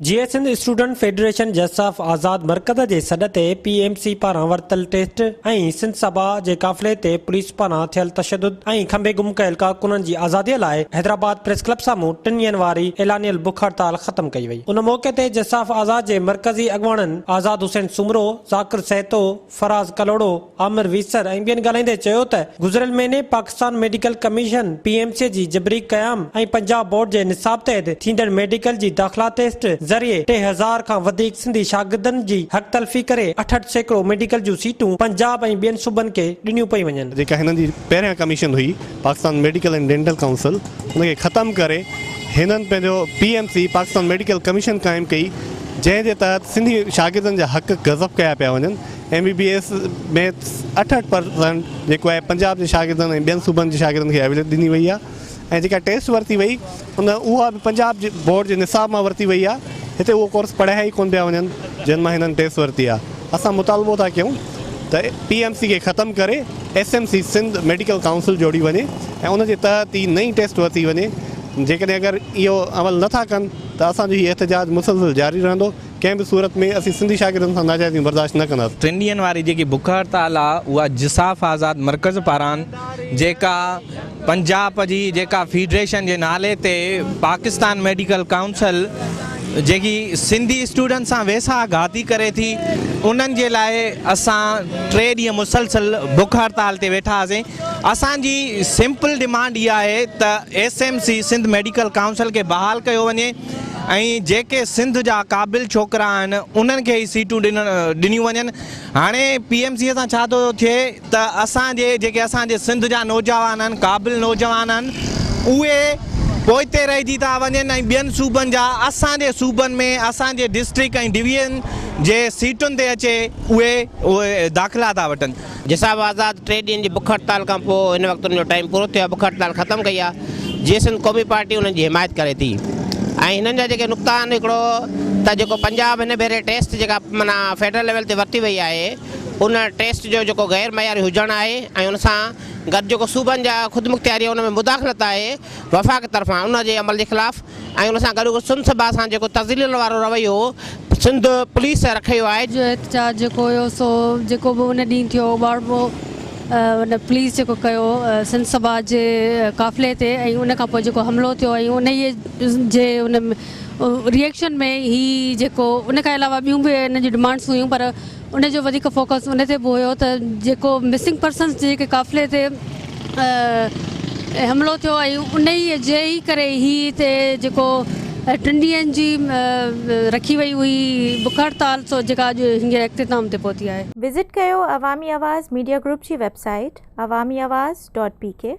जीए Sindh student federation जसाफ आज़ाद मरकज़ जे सॾ ते PMC पारां वरतल टेस्ट ऐं सिंध सभा जे काफ़िले ते पुलिस पारां थियल तशद्दुद ऐं खंबे गुम कयल कारकुननि जी आज़ादीअ लाइ हैदराबाद प्रेस क्लब साम्हूं 3 ॾींहनि वारी एलानियल बुख हड़ताल ख़त्म कई वई। उन मौक़े ते जसाफ आज़ाद जे मरकज़ी अॻुवाणनि आज़ाद हुसैन सुमरो, ज़ाकिर सहतो, फराज़ कलोड़ो, आमिर वीसर ऐं ॿियनि ॻाल्हाईंदे चयो त गुज़िरियल महीने पाकिस्तान मेडिकल कमीशन पीएमसी जी जबरी क़याम ऐं पंजाब बोर्ड जे निसाब तहत थींदड़ मेडिकल जी दाख़िला टेस्ट ज़रिए 3000 खां वधीक सिंधी शागिर्दनि जी हक़ तलफ़ी करे 68% मेडिकल जूं सीटूं पंजाब ऐं ॿियनि सूबनि खे ॾिनियूं पई वञनि। जेका हिननि जी पहिरियां कमीशन हुई Pakistan medical and dental council उनखे ख़तमु करे हिननि पंहिंजो पीएमसी पाकिस्तान मेडिकल कमीशन क़ाइमु कई, जंहिंजे तहत सिंधी शागिर्दनि जा हक़ गज़ब कया पिया वञनि। MBBS में 68% जेको आहे पंजाब जे शागिर्दनि ऐं ॿियनि सूबनि जे शागिर्दनि खे एवेलेबल ॾिनी वई आहे ऐं जेका टेस्ट वरिती वई उहा बि पंजाब जे बोर्ड जे निसाब मां वरिती वई आहे। हिते उहो कोर्स पढ़ाया ई कोन पिया वञनि जिन मां हिननि टेस्ट वरिती आहे। असां मुतालबो था कयूं त पीएमसी खे ख़तमु करे SMC सिंध मेडिकल काउंसिल जोड़ी वञे ऐं उनजे तहत ई नई टेस्ट वरिती वञे। जेकॾहिं अगरि इहो अमल नथा कनि त असांजो हीउ एहतजाज मुसलसिल जारी रहंदो। कंहिं बि सूरत में असीं सिंधी शागिर्दनि सां नाजाइज़ी बर्दाश्त न कंदासीं। 3 ॾींहनि वारी जेकी बुख हड़ताल आहे उहा जसाफ आज़ाद मरकज़ पारां जेका पंजाब जी जेका फेडरेशन जे नाले ते पाकिस्तान मेडिकल काउंसिल जेकी सिंधी स्टूडेंट सां वेसा घाती करे थी उन्हनि जे लाइ असां 3 ॾींहं मुसलसिल बुख हड़ताल ते वेठा हुआसीं। असांजी सिंपल डिमांड इहा आहे त SMC सिंध मेडिकल काउंसिल खे बहाल कयो वञे ऐं जेके सिंध जा क़ाबिल छोकिरा आहिनि उन्हनि खे ई सीटूं ॾिनियूं वञनि। हाणे पीएमसीअ सां छा थो थिए त असांजे जेके असांजे सिंध जा नौजवान आहिनि, क़ाबिल नौजवान आहिनि, उहे पोइते रहिजी था वञनि ऐं ॿियनि सूबनि जा असांजे सूबनि में असांजे डिस्ट्रिक्ट ऐं डिवीज़न जे सीटुनि ते अचे उहे दाख़िला था वठनि। जसाफ आज़ाद 3 ॾींहनि जी बुख हड़ताल खां पोइ हिन वक़्तु उनजो टाइम पूरो थियो आहे, बुख हड़ताल ख़तमु कई आहे। जीअं सिंध क़ौमी पार्टी उन्हनि जी हिमायत करे थी ऐं हिननि जा जेके नुक़्ता आहिनि हिकिड़ो त जेको पंजाब हिन भेरे टेस्ट जेका माना फेडरल लेवल ते वरिती वई आहे उन टेस्ट जो जेको गैर मयारी हुजणु आहे ऐं उन सां गॾु जेको सूबनि जा ख़ुदमुख़्तियारी उन में मुदाख़लत आहे वफ़ाक़ तरफ़ां उन जे अमल जे ख़िलाफ़ु ऐं उन सां गॾु सिंध सभा सां जेको तज़लील वारो रवैयो सिंध पुलिस रखियो आहे। जो एहतजाज जेको हुयो सो जेको बि उन ॾींहुं थियो ॿारबो उन पुलिस जेको कयो सिंध सभा जे काफ़िले ते ऐं उन खां पोइ जेको हमिलो थियो ऐं उन जे उन रिएक्शन में ही जेको उन खां अलावा ॿियूं बि हिन जी डिमांड्स हुयूं पर उन जो वधीक फोकस उन ते बि हुयो त जेको मिसिंग पर्सन्स जेके काफ़िले ते हमिलो थियो ऐं उन ई जे ई करे ही हिते जेको 3 ॾींहनि जी रखी वई हुई बुख हड़ताल सो जेका अॼु हींअर इख़्तिताम ते पहुती आहे। विज़िट कयो अवामी आवाज़ मीडिया ग्रुप जी वेबसाइट awamiawaz.pk